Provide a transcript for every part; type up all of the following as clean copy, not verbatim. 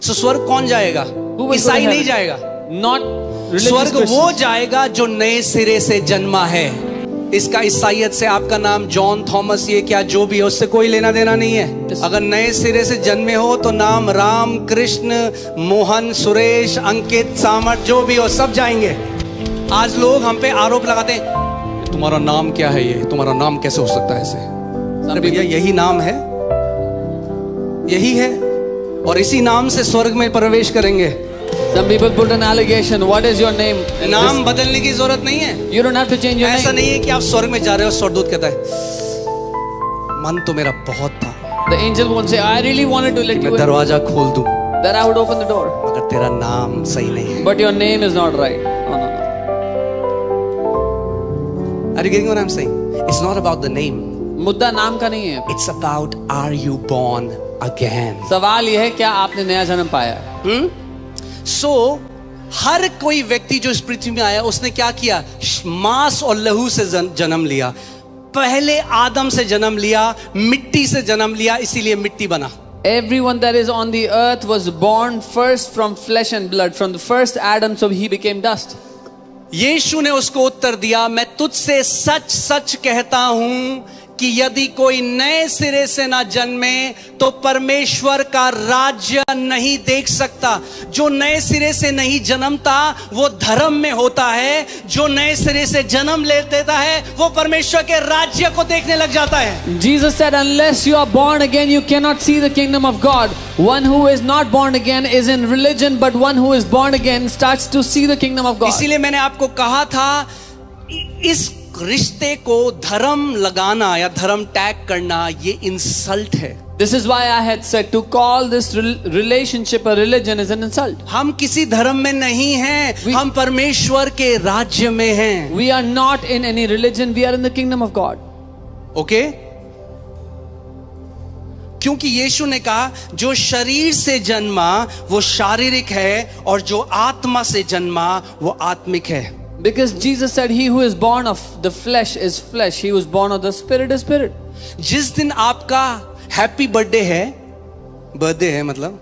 तो स्वर्ग कौन जाएगा? ईसाई नहीं जाएगा। स्वर्ग वो जाएगा जो नए सिरे से जन्मा है। इसका ईसाइयत से आपका नाम जॉन, थॉमस, ये क्या जो भी है उससे कोई लेना देना नहीं है। अगर नए सिरे से जन्मे हो तो नाम राम, कृष्ण, मोहन, सुरेश, अंकित, सामर्थ जो भी हो सब जाएंगे। आज लोग हम पे आरोप लगाते हैं, तुम्हारा नाम क्या है, ये तुम्हारा नाम कैसे हो सकता है ऐसे? अरे भैया यही नाम है, यही है, और इसी नाम से स्वर्ग में प्रवेश करेंगे। Some people put an allegation. What is your name? नाम बदलने की जरूरत नहीं है। You don't have to change your name. ऐसा नहीं है कि आप स्वर्ग में जा रहे हो, स्वर्गदूत कहता है मन तो मेरा बहुत था, The angel won't say, I really wanted to let you in, दरवाजा खोल दूं, that I would open the door, मगर तेरा नाम सही नहीं है। but your name is not right. No, no, no. Are you getting what I'm saying? It's not about the name. मुद्दा नाम का नहीं है। It's about are you born again? सवाल यह है क्या आपने नया जन्म पाया है? So, हर कोई व्यक्ति जो इस पृथ्वी में आया उसने क्या किया? मांस और लहू से जन्म लिया। पहले आदम से जन्म लिया, मिट्टी से जन्म लिया, इसीलिए मिट्टी बना। Everyone that is on the earth was born first from flesh and blood, from the first Adam, so he became dust. यीशु ने उसको उत्तर दिया, मैं तुझसे सच सच कहता हूं कि यदि कोई नए सिरे से ना जन्मे तो परमेश्वर का राज्य नहीं देख सकता। जो नए सिरे से नहीं जन्मता वो धर्म में होता है, जो नए सिरे से जन्म ले देता है वो परमेश्वर के राज्य को देखने लग जाता है। Jesus said, unless you are born again, you cannot see the kingdom of God. One who is not born again is in religion, but one who is born again starts to see the kingdom of God. इसीलिए मैंने आपको कहा था, इस रिश्ते को धर्म लगाना या धर्म टैग करना ये इंसल्ट है। This is why I had said to call this relationship a religion is an insult. हम किसी धर्म में नहीं हैं, हम परमेश्वर के राज्य में हैं। We are not in any religion, we are in the kingdom of God. Okay? क्योंकि यीशु ने कहा जो शरीर से जन्मा वो शारीरिक है और जो आत्मा से जन्मा वो आत्मिक है। Because Jesus said, he who is born of the flesh is flesh, he who is born of the spirit is spirit. जिस दिन आपका हैप्पी बर्थडे है मतलब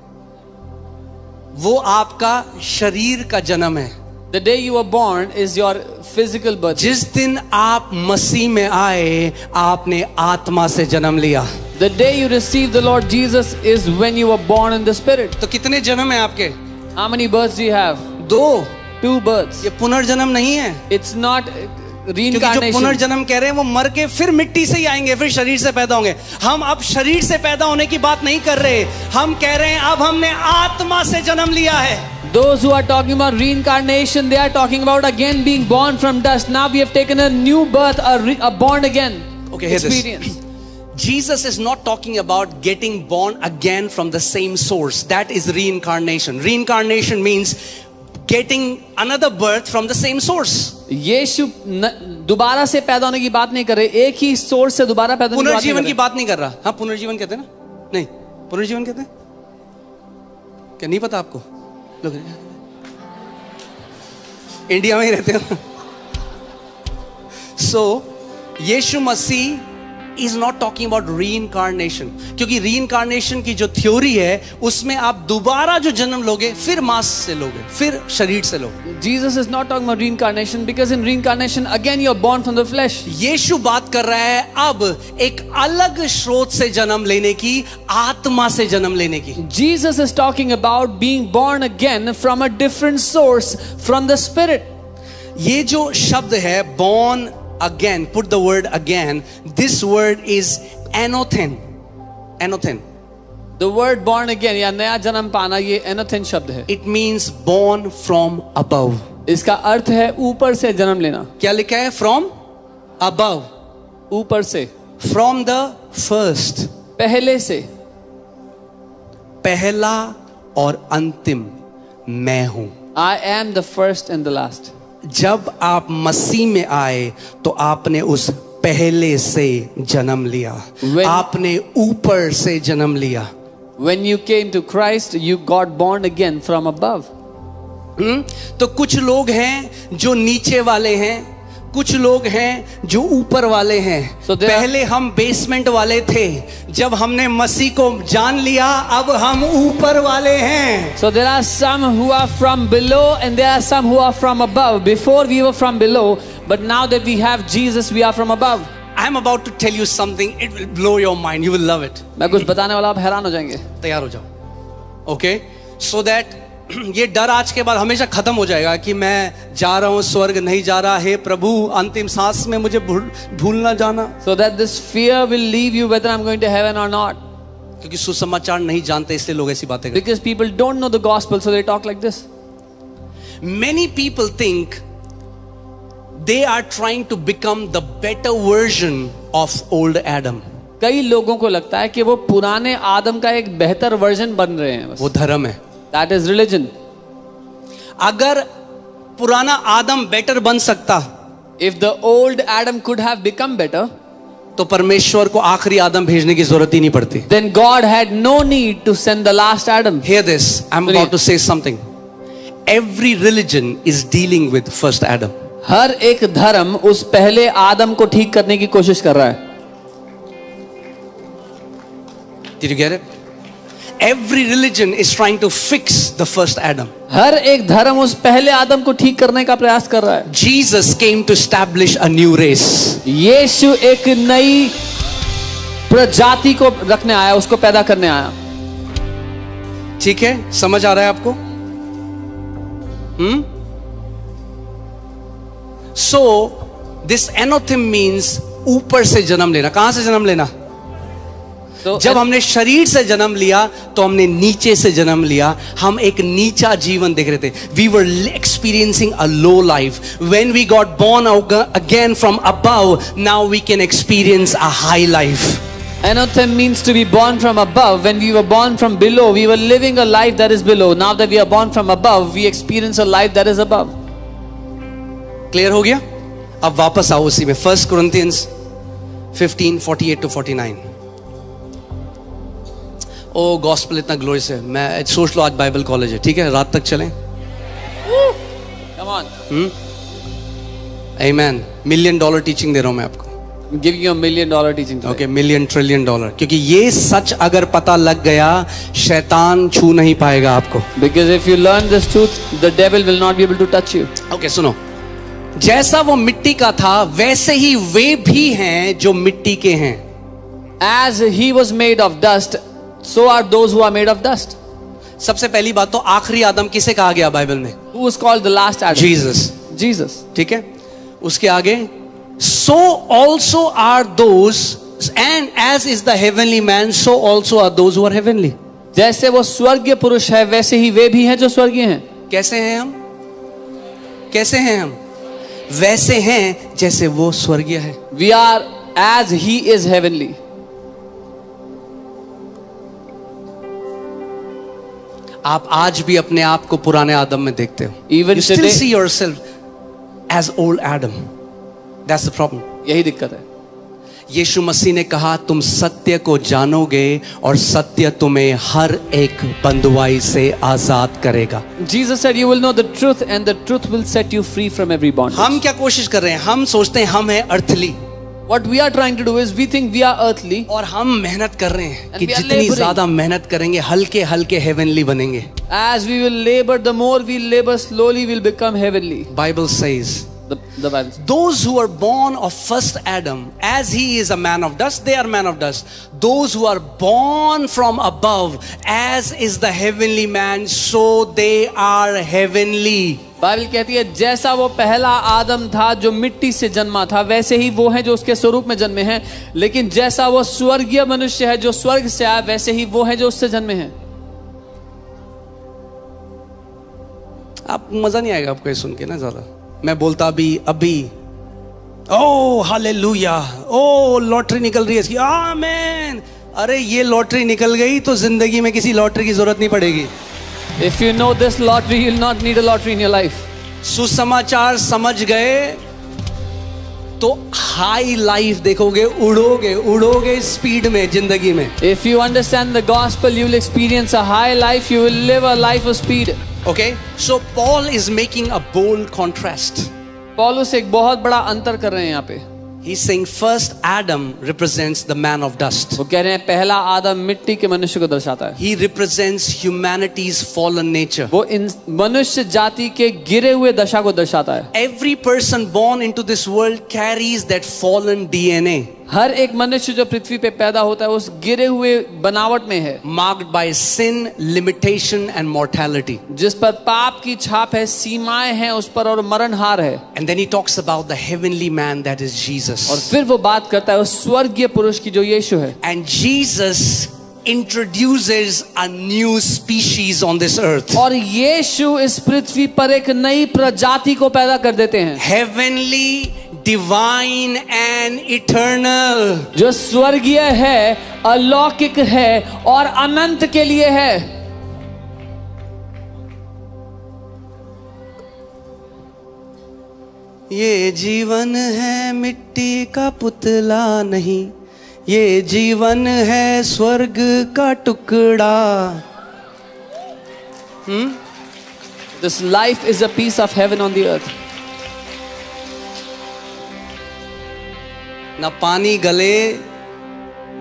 वो आपका शरीर का जन्म है। The day you were born is your physical birth. जिस दिन आप मसीह में आए आपने आत्मा से जन्म लिया। The day you receive the Lord Jesus is when you were born in the spirit. तो कितने जन्म है आपके? How many births do you have? 2 births. ये पुनर्जन्म नहीं है। It's not क्योंकि जो reincarnation. पुनर्जन्म कह रहे हैं वो मर के फिर मिट्टी से ही आएंगे, फिर शरीर से पैदा होंगे। हम अब शरीर से पैदा होने की बात नहीं कर रहे, हम कह रहे हैं अब हमने आत्मा से जन्म लिया है। Those who are talking about reincarnation, they are talking about again being born from dust. Now we have taken a new birth, a born again experience. Jesus is not talking about getting born again from the same source. That is reincarnation. Reincarnation means getting another birth from the same source. यीशु दोबारा से पैदा होने की बात नहीं कर रहे, एक ही सोर्स से दोबारा पैदा होने की बात नहीं कर रहे। पुनर्जीवन की बात नहीं कर रहा। हाँ, पुनर्जीवन कहते हैं ना? नहीं, पुनर्जीवन कहते हैं क्या? नहीं पता आपको? लोग इंडिया में ही रहते हो। So Yeshu Masih is not talking about reincarnation, क्योंकि reincarnation की जो थ्योरी है उसमें आप दोबारा जो जन्म लोगे फिर मांस से लोगे, फिर शरीर से लोगे। Jesus is not talking about reincarnation because in reincarnation again you are born from the flesh. यीशु बात कर रहा है अब एक अलग स्रोत से जन्म लेने की, आत्मा से जन्म लेने की। Jesus is talking about being born again from a different source, from the spirit. ये जो शब्द है born again, put the word again, this word is anothen. The word born again या नया जन्म पाना ये anothen शब्द है। It means born from above. इसका अर्थ है ऊपर से जन्म लेना। क्या लिखा है? From above, ऊपर से, from the first, पहले से। पहला और अंतिम मैं हूं। I am the first and the last. जब आप मसीह में आए तो आपने उस पहले से जन्म लिया, आपने ऊपर से जन्म लिया। When you came to Christ, you got born again from above. तो कुछ लोग हैं जो नीचे वाले हैं, कुछ लोग हैं जो ऊपर वाले हैं। So there are- पहले हम बेसमेंट वाले थे, जब हमने मसीह को जान लिया अब हम ऊपर वाले हैं। So there are some who are from below and there are some who are from above. Before we were from below, but now that we have Jesus, we are from above. I am about to tell you something, it will blow your mind, you will love it. मैं कुछ बताने वाला, आप हैरान हो जाएंगे। तैयार हो जाओ। ओके, सो दैट ये डर आज के बाद हमेशा खत्म हो जाएगा कि मैं जा रहा हूं स्वर्ग नहीं जा रहा, हे प्रभु अंतिम सांस में मुझे भूल ना जाना। So that this fear will leave you whether I'm going to heaven or not. क्योंकि सुसमाचार नहीं जानते इसलिए लोग ऐसी बातें करते Because people don't know the gospel, so they talk like this. हैं। Many people think they are trying to become the better version of old Adam. कई लोगों को लगता है कि वो पुराने आदम का एक बेहतर वर्जन बन रहे हैं बस। वो धर्म है। That is religion. अगर पुराना आदम बेटर बन सकता, If the old Adam could have become better, तो परमेश्वर को आखिरी आदम भेजने की जरूरत ही नहीं पड़ती। then God had no need to send the last Adam. Hear this, I'm about to say something. Every religion is dealing with first Adam. हर एक धर्म उस पहले आदम को ठीक करने की कोशिश कर रहा है। Did you get it? Every religion is trying to fix the first Adam. हर एक धर्म उस पहले आदम को ठीक करने का प्रयास कर रहा है। Jesus came to establish a new race. यीशु एक नई प्रजाति को रखने आया, उसको पैदा करने आया। ठीक है, समझ आ रहा है आपको? So this anothem means ऊपर से जन्म लेना। कहां से जन्म लेना? तो जब हमने शरीर से जन्म लिया तो हमने नीचे से जन्म लिया, हम एक नीचा जीवन देख रहे थे। We were experiencing a low life. When we got born again from above, now we can experience a high life. Anothem means to be born from above. When we were born from below, we were living a life that is below. Now that we are born from above, we experience a life that is above. Clear हो गया? अब वापस आओ उसी में। 1 Corinthians 15:48-49। ओ gospel इतना glorious है, मैं सोच लो आज बाइबल कॉलेज है, ठीक है, रात तक चलें। Come on. आमीन। $1 million टीचिंग दे रहा हूं मैं आपको। I'm giving you $1 million teaching today. Okay, $1 million $1 trillion, क्योंकि ये सच अगर पता लग गया शैतान छू नहीं पाएगा आपको। Because if you learn this truth, the devil will not be able to touch you. Okay, सुनो, जैसा वो मिट्टी का था वैसे ही वे भी हैं जो मिट्टी के हैं। As he was made of dust, so are those who are made of dust. सबसे पहली बात तो आखिरी आदम किसे कहा गया बाइबल में? Who was called the last Adam? Jesus. Jesus. ठीक है, उसके आगे so also are those, and as is the heavenly man, so also are those who are heavenly. जैसे वो स्वर्गीय पुरुष है वैसे ही वे भी हैं जो स्वर्गीय हैं। कैसे हैं हम? कैसे हैं हम? वैसे हैं जैसे वो स्वर्गीय है। We are as he is heavenly. आप आज भी अपने आप को पुराने आदम में देखते हो। Even You still today- see yourself as old Adam. That's the problem. यही दिक्कत है। यीशु मसीह ने कहा तुम सत्य को जानोगे और सत्य तुम्हें हर एक बंधुआई से आजाद करेगा। Jesus said you will know the truth and the truth will set you free from every bondage. हम क्या कोशिश कर रहे हैं? हम सोचते हैं हम हैं earthly, What we are trying to do is we think we are earthly और हम मेहनत कर रहे हैं And कि we are जितनी laboring. ज्यादा मेहनत करेंगे हल्के हल्के हेवनली बनेंगे। as we will labor, the more we labor, slowly we'll become heavenly. Bible says The Bible says. those who are born of first Adam, as he is a man of dust, they are man of dust. Those who are born from above, as is the heavenly man, so they are heavenly. Bible कहती है जैसा वो पहला आदम था जो मिट्टी से जन्मा था वैसे ही वो है जो उसके स्वरूप में जन्मे हैं, लेकिन जैसा वो स्वर्गीय मनुष्य है जो स्वर्ग से आया वैसे ही वो है जो उससे जन्मे हैं। आप मजा नहीं आएगा आपको ये सुन के ना ज्यादा। मैं बोलता अभी ओ हालेलुया, ओ लॉटरी निकल रही है इसकी, आमीन। अरे ये लॉटरी निकल गई तो जिंदगी में किसी लॉटरी की जरूरत नहीं पड़ेगी। If you know this lottery, you'll not need a lottery in your life. सुसमाचार समझ गए तो हाई लाइफ देखोगे, उड़ोगे स्पीड में जिंदगी में। If you understand the gospel, you will experience a high life. You will live a life of speed. Okay, so Paul is making a bold contrast. पौलुस एक बहुत बड़ा अंतर कर रहे हैं यहाँ पे। He's saying first Adam represents the man of dust. वो कह रहे हैं पहला आदम मिट्टी के मनुष्य को दर्शाता है। He represents humanity's fallen nature. वो इन मनुष्य जाति के गिरे हुए दशा को दर्शाता है। Every person born into this world carries that fallen DNA. हर एक मनुष्य जो पृथ्वी पे पैदा होता है उस गिरे हुए बनावट में है, Marked by sin, limitation and mortality. जिस पर पाप की छाप है, सीमाएं हैं उस पर और मरणहार है। And then he talks about the heavenly man that is Jesus. और फिर वो बात करता है उस स्वर्गीय पुरुष की जो यीशु है। And Jesus introduces a new species on this earth. और यीशु इस पृथ्वी पर एक नई प्रजाति को पैदा कर देते हैं, Heavenly, divine and eternal. जो स्वर्गीय है, अलौकिक है और अनंत के लिए है। ये जीवन है मिट्टी का पुतला नहीं, ये जीवन है स्वर्ग का टुकड़ा। This life is a piece of heaven on the earth. ना पानी गले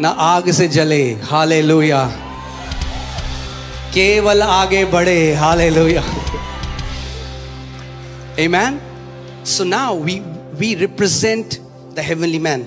ना आग से जले, हालेलुया। केवल आगे बढ़े, hallelujah. Amen. So now we represent the heavenly man.